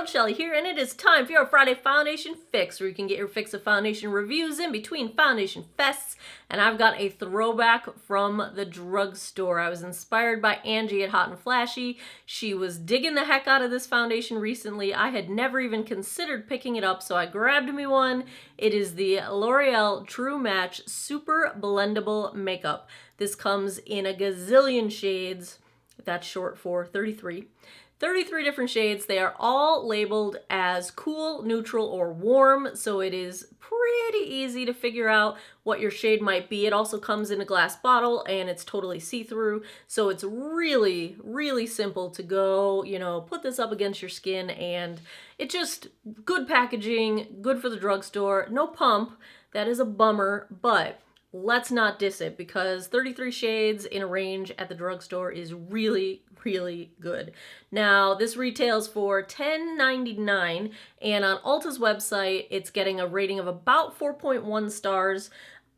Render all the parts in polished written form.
world, Shelly here, and it is time for your Friday foundation fix, where you can get your fix of foundation reviews in between foundation fests. And I've got a throwback from the drugstore. I was inspired by Angie at Hot and Flashy. She was digging the heck out of this foundation recently. I had never even considered picking it up, so I grabbed me one. It is the L'Oreal True Match Super Blendable Makeup. This comes in a gazillion shades. That's short for 33. 33 different shades. They are all labeled as cool, neutral, or warm, so it is pretty easy to figure out what your shade might be. It also comes in a glass bottle and it's totally see-through, so it's really, really simple to go, put this up against your skin, and it just, good packaging, good for the drugstore. No pump, that is a bummer, but let's not diss it, because 33 shades in a range at the drugstore is really, really good. Now, this retails for $10.99, and on Ulta's website, it's getting a rating of about 4.1 stars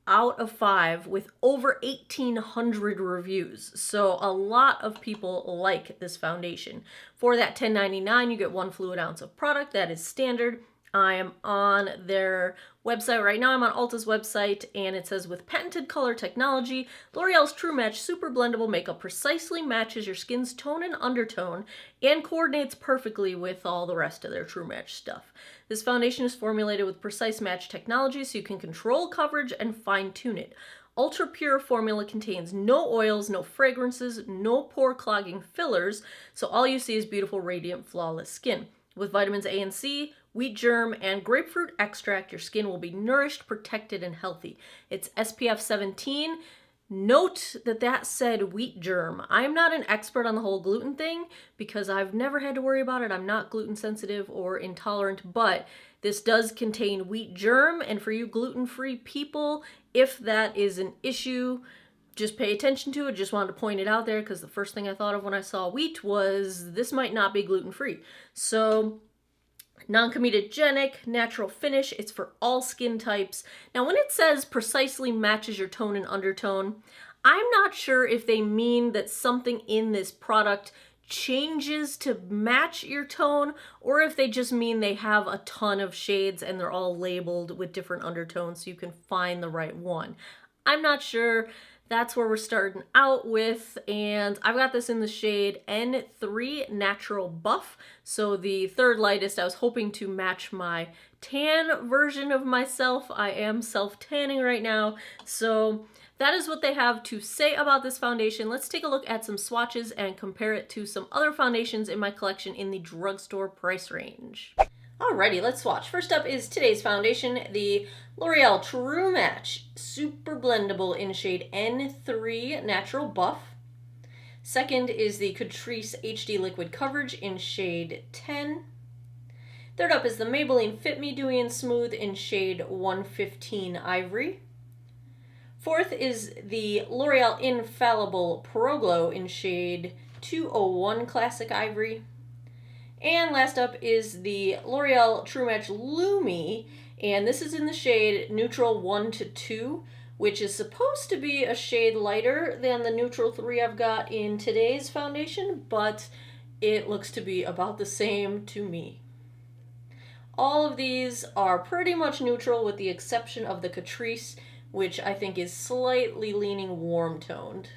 out of 5 with over 1,800 reviews. So a lot of people like this foundation. For that $10.99, you get 1 fluid ounce of product. That is standard. I am on their website right now. I'm on Ulta's website, and it says, with patented color technology, L'Oreal's True Match Super Blendable Makeup precisely matches your skin's tone and undertone and coordinates perfectly with all the rest of their True Match stuff. This foundation is formulated with precise match technology, so you can control coverage and fine-tune it. Ultra Pure formula contains no oils, no fragrances, no pore clogging fillers, so all you see is beautiful, radiant, flawless skin. With vitamins A and C, wheat germ, and grapefruit extract, your skin will be nourished, protected, and healthy. It's SPF 17. Note that said wheat germ. I'm not an expert on the whole gluten thing because I've never had to worry about it. I'm not gluten sensitive or intolerant, but this does contain wheat germ, and for you gluten-free people, if that is an issue, just pay attention to it. Just wanted to point it out there because the first thing I thought of when I saw wheat was this might not be gluten-free. So, non-comedogenic, natural finish. It's for all skin types. Now, when it says precisely matches your tone and undertone, I'm not sure if they mean that something in this product changes to match your tone, or if they just mean they have a ton of shades and they're all labeled with different undertones so you can find the right one. I'm not sure. That's where we're starting out with, and I've got this in the shade N3 Natural Buff, so the third lightest. I was hoping to match my tan version of myself. I am self-tanning right now, so that is what they have to say about this foundation. Let's take a look at some swatches and compare it to some other foundations in my collection in the drugstore price range. Alrighty, let's swatch. First up is today's foundation, the L'Oreal True Match Super Blendable in shade N3 Natural Buff. Second is the Catrice HD Liquid Coverage in shade 10. Third up is the Maybelline Fit Me Dewy and Smooth in shade 115 Ivory. Fourth is the L'Oreal Infallible Pro Glow in shade 201 Classic Ivory. And last up is the L'Oreal True Match Lumi, and this is in the shade Neutral 1 to 2, which is supposed to be a shade lighter than the Neutral 3 I've got in today's foundation, but it looks to be about the same to me. All of these are pretty much neutral with the exception of the Catrice, which I think is slightly leaning warm-toned.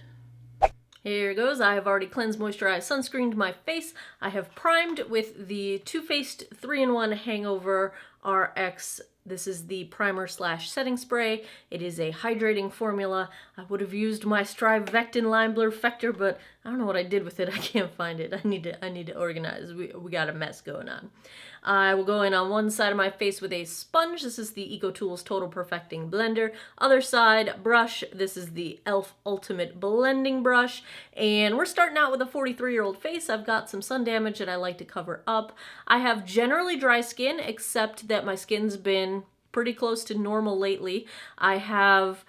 Here goes. I have already cleansed, moisturized, sunscreened my face. I have primed with the Too Faced 3-in-1 Hangover RX. This is the primer slash setting spray. It is a hydrating formula. I would have used my Strivectin Lime Blur Fector, but I don't know what I did with it. I can't find it. I need to organize. We got a mess going on. I will go in on one side of my face with a sponge. This is the EcoTools Total Perfecting Blender. Other side, brush. This is the e.l.f. Ultimate Blending Brush. And we're starting out with a 43-year-old face. I've got some sun damage that I like to cover up. I have generally dry skin, except that my skin's been pretty close to normal lately. I have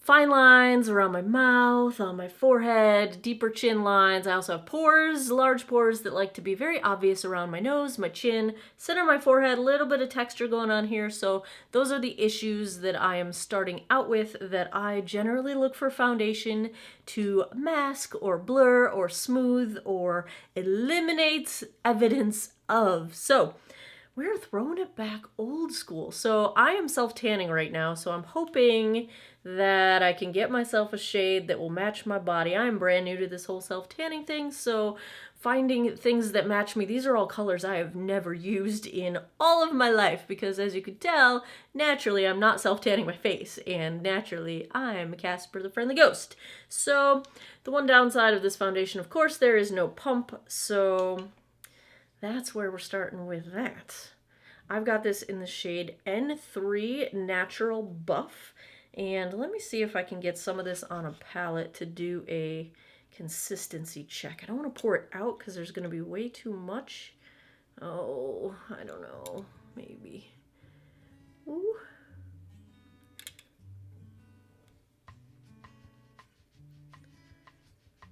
fine lines around my mouth, on my forehead, deeper chin lines. I also have pores, large pores that like to be very obvious around my nose, my chin, center of my forehead, a little bit of texture going on here. So those are the issues that I am starting out with that I generally look for foundation to mask or blur or smooth or eliminate evidence of. So we're throwing it back old school. So I am self-tanning right now, so I'm hoping that I can get myself a shade that will match my body. I'm brand new to this whole self-tanning thing, so finding things that match me. These are all colors I have never used in all of my life because, as you could tell, naturally I'm not self-tanning my face, and naturally I'm Casper the Friendly Ghost. So the one downside of this foundation, of course, there is no pump, so that's where we're starting with that. I've got this in the shade N3 Natural Buff, and let me see if I can get some of this on a palette to do a consistency check. I don't want to pour it out because there's going to be way too much. Oh, I don't know. Maybe. Ooh.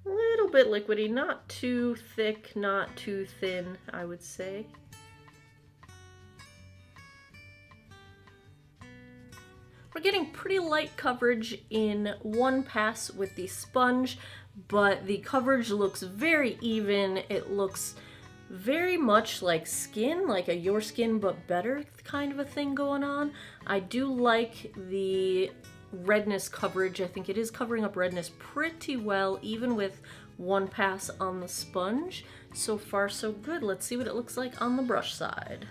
A little bit liquidy, not too thick, not too thin, I would say. We're getting pretty light coverage in one pass with the sponge, but the coverage looks very even. It looks very much like skin, like a your skin but better kind of a thing going on. I do like the redness coverage. I think it is covering up redness pretty well, even with one pass on the sponge. So far, so good. Let's see what it looks like on the brush side.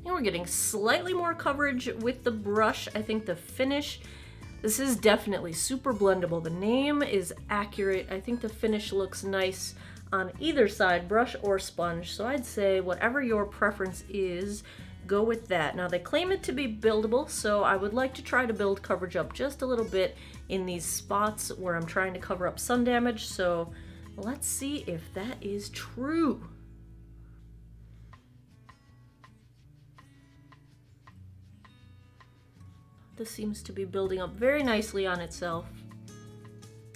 And we're getting slightly more coverage with the brush. I think the finish, this is definitely super blendable. The name is accurate. I think the finish looks nice on either side, brush or sponge. So I'd say whatever your preference is, go with that. Now they claim it to be buildable, so I would like to try to build coverage up just a little bit in these spots where I'm trying to cover up sun damage. So let's see if that is true. This seems to be building up very nicely on itself.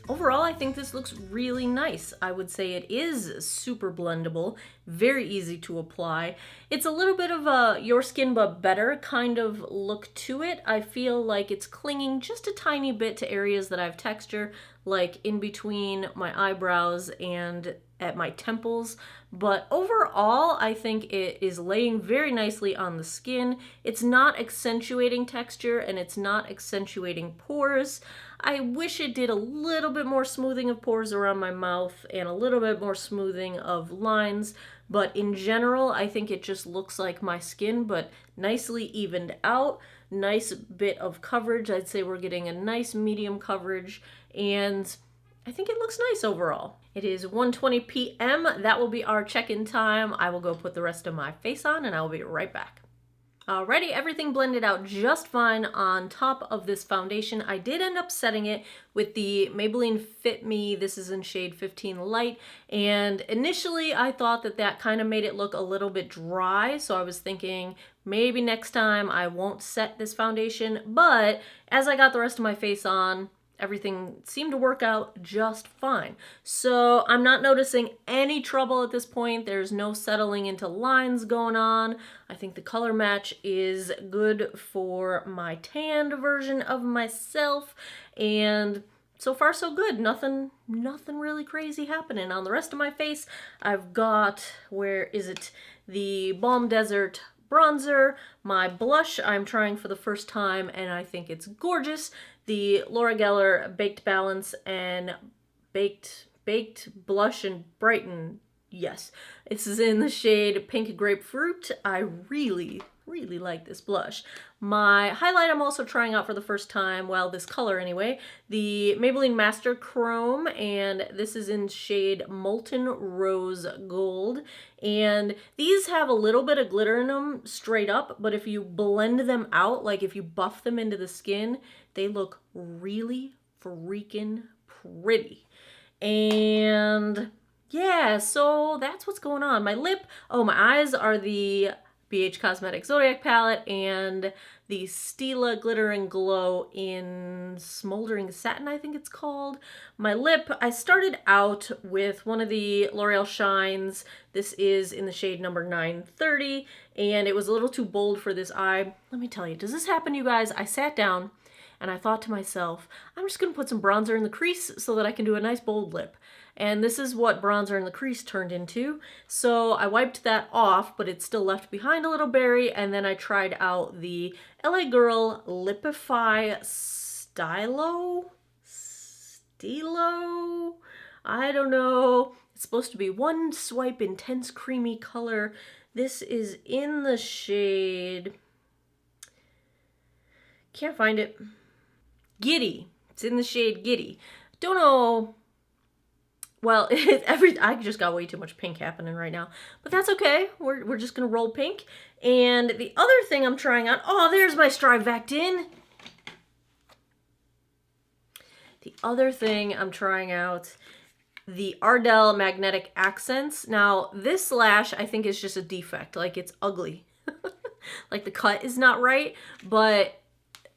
Overall, I think this looks really nice. I would say it is super blendable, very easy to apply. It's a little bit of a your skin but better kind of look to it. I feel like it's clinging just a tiny bit to areas that I have texture, like in between my eyebrows and at my temples, but overall I think it is laying very nicely on the skin. It's not accentuating texture and it's not accentuating pores. I wish it did a little bit more smoothing of pores around my mouth and a little bit more smoothing of lines, but in general I think it just looks like my skin, but nicely evened out. Nice bit of coverage. I'd say we're getting a nice medium coverage, and I think it looks nice overall. It is 1:20 p.m. That will be our check-in time. I will go put the rest of my face on and I will be right back. Alrighty, everything blended out just fine on top of this foundation. I did end up setting it with the Maybelline Fit Me. This is in shade 15 Light. And initially I thought that that kind of made it look a little bit dry. So I was thinking maybe next time I won't set this foundation. But as I got the rest of my face on, everything seemed to work out just fine. So I'm not noticing any trouble at this point. There's no settling into lines going on. I think the color match is good for my tanned version of myself. And so far so good. Nothing really crazy happening. On the rest of my face, I've got, where is it? The Balm Desert bronzer. My blush I'm trying for the first time and I think it's gorgeous. The Laura Geller Baked Balance and Baked Blush and Brighten Yes, this is in the shade Pink Grapefruit. I really like this blush. My highlight I'm also trying out for the first time, well, this color anyway, the Maybelline Master Chrome, and this is in shade Molten Rose Gold. And these have a little bit of glitter in them straight up, but if you blend them out, like if you buff them into the skin, they look really freaking pretty. And yeah, so that's what's going on. My lip, oh, my eyes are the BH Cosmetics Zodiac palette and the Stila Glitter and Glow in Smoldering Satin, I think it's called. My lip, I started out with one of the L'Oreal Shines. This is in the shade number 930, and it was a little too bold for this eye. Let me tell you, does this happen, you guys? I sat down and I thought to myself, I'm just gonna put some bronzer in the crease so that I can do a nice bold lip. And this is what bronzer in the crease turned into. So I wiped that off, but it still left behind a little berry, and then I tried out the LA Girl Lipify Stilo? I don't know. It's supposed to be one swipe intense creamy color. This is in the shade, can't find it, Giddy. It's in the shade Giddy. Don't know. Well, I just got way too much pink happening right now, but that's okay. We're just gonna roll pink. And the other thing I'm trying out, oh, there's my Strivectin. The other thing I'm trying out, the Ardell Magnetic Accents. Now, this lash I think is just a defect, like it's ugly. Like the cut is not right, but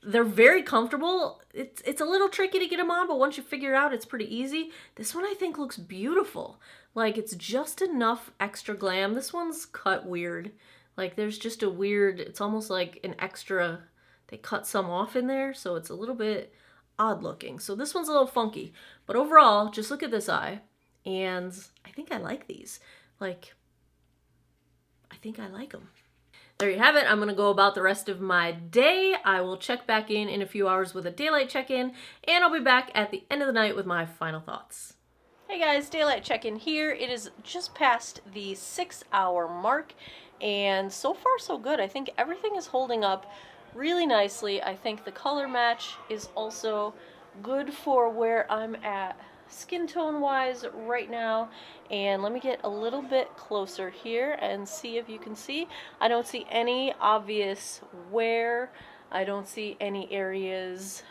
they're very comfortable. It's a little tricky to get them on, but once you figure it out, it's pretty easy. This one I think looks beautiful. Like it's just enough extra glam. This one's cut weird. Like there's just a weird, it's almost like an extra, they cut some off in there, so it's a little bit odd looking. So this one's a little funky, but overall, just look at this eye, and I think I like these. Like, I think I like them. There you have it. I'm going to go about the rest of my day. I will check back in a few hours with a daylight check-in, and I'll be back at the end of the night with my final thoughts. Hey guys, daylight check-in here. It is just past the 6-hour mark, and so far so good. I think everything is holding up really nicely. I think the color match is also good for where I'm at skin tone wise right now. And let me get a little bit closer here and see if you can see. I don't see any obvious wear. I don't see any areas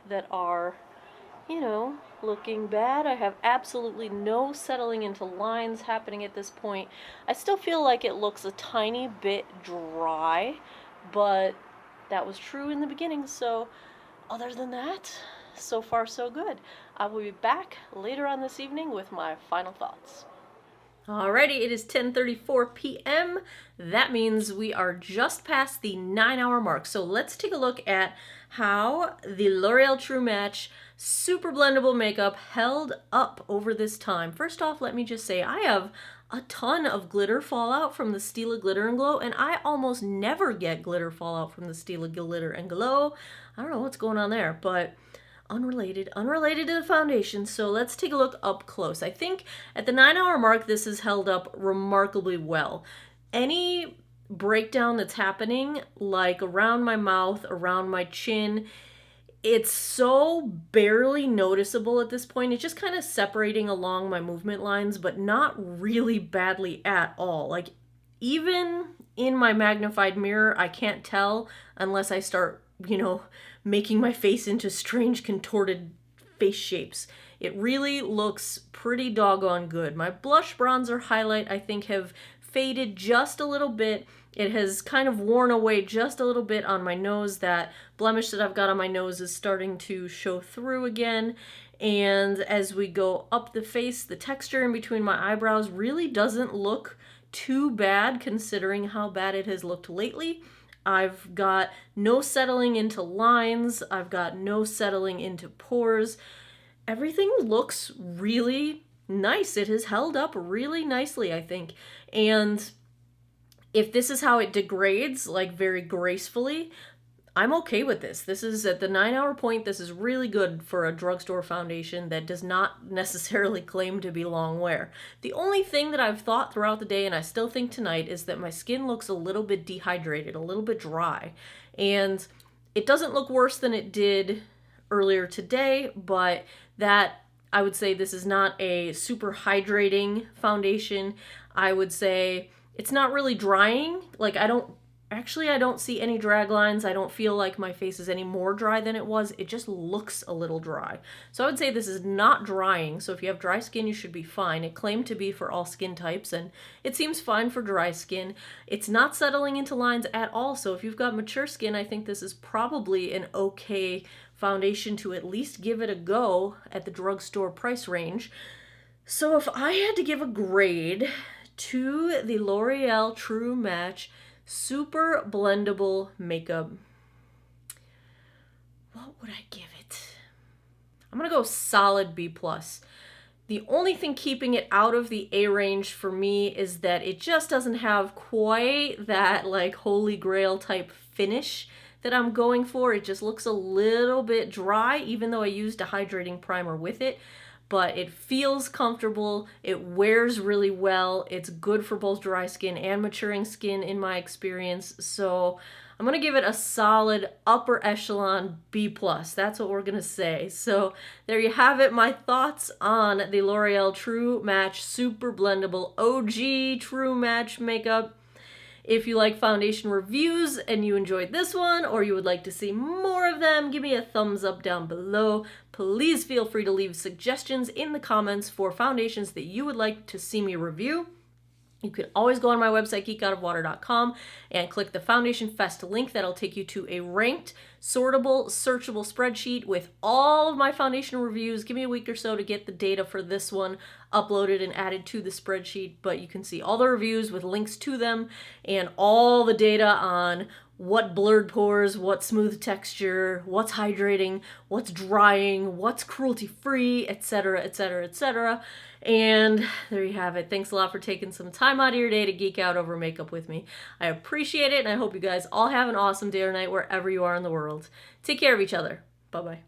that are, you know, looking bad. I have absolutely no settling into lines happening at this point. I still feel like it looks a tiny bit dry, but that was true in the beginning. So other than that, so far so good. I will be back later on this evening with my final thoughts. Alrighty, it is 10:34 p.m. That means we are just past the 9-hour mark. So let's take a look at how the L'Oreal True Match Super Blendable Makeup held up over this time. First off, let me just say I have a ton of glitter fallout from the Stila Glitter and Glow, and I almost never get glitter fallout from the Stila Glitter and Glow. I don't know what's going on there, but unrelated to the foundation. So let's take a look up close. I think at the 9-hour mark, this is held up remarkably well. Any breakdown that's happening, like around my mouth, around my chin, it's so barely noticeable at this point. It's just kind of separating along my movement lines, but not really badly at all. Like even in my magnified mirror, I can't tell unless I start, you know, making my face into strange contorted face shapes. It really looks pretty doggone good. My blush, bronzer, highlight, I think have faded just a little bit. It has kind of worn away just a little bit on my nose. That blemish that I've got on my nose is starting to show through again. And as we go up the face, the texture in between my eyebrows really doesn't look too bad considering how bad it has looked lately. I've got no settling into lines. I've got no settling into pores. Everything looks really nice. It has held up really nicely, I think. And if this is how it degrades, like very gracefully, I'm okay with this. This is at the 9-hour point. This is really good for a drugstore foundation that does not necessarily claim to be long wear. The only thing that I've thought throughout the day, and I still think tonight, is that my skin looks a little bit dehydrated, a little bit dry. And it doesn't look worse than it did earlier today, but that, I would say this is not a super hydrating foundation. I would say it's not really drying. Like, I don't see any drag lines. I don't feel like my face is any more dry than it was. It just looks a little dry. So I would say this is not drying. So if you have dry skin, you should be fine. It claimed to be for all skin types, and it seems fine for dry skin. It's not settling into lines at all. So if you've got mature skin, I think this is probably an okay foundation to at least give it a go at the drugstore price range. So if I had to give a grade to the L'Oreal True Match Super Blendable Makeup, what would I give it? I'm gonna go solid B+. The only thing keeping it out of the A range for me is that it just doesn't have quite that like holy grail type finish that I'm going for. It just looks a little bit dry, even though I used a hydrating primer with it. But it feels comfortable, it wears really well, it's good for both dry skin and maturing skin in my experience, so I'm gonna give it a solid upper echelon B+. That's what we're gonna say. So there you have it, my thoughts on the L'Oreal True Match Super Blendable OG True Match Makeup. If you like foundation reviews and you enjoyed this one, or you would like to see more of them, give me a thumbs up down below. Please feel free to leave suggestions in the comments for foundations that you would like to see me review. You can always go on my website, geekoutofwater.com, and click the Foundation Fest link. That'll take you to a ranked, sortable, searchable spreadsheet with all of my foundation reviews. Give me a week or so to get the data for this one uploaded and added to the spreadsheet, but you can see all the reviews with links to them and all the data on what blurred pores, what smooth texture, what's hydrating, what's drying, what's cruelty-free, etc., etc., etc. And there you have it. Thanks a lot for taking some time out of your day to geek out over makeup with me. I appreciate it, and I hope you guys all have an awesome day or night wherever you are in the world. Take care of each other. Bye-bye.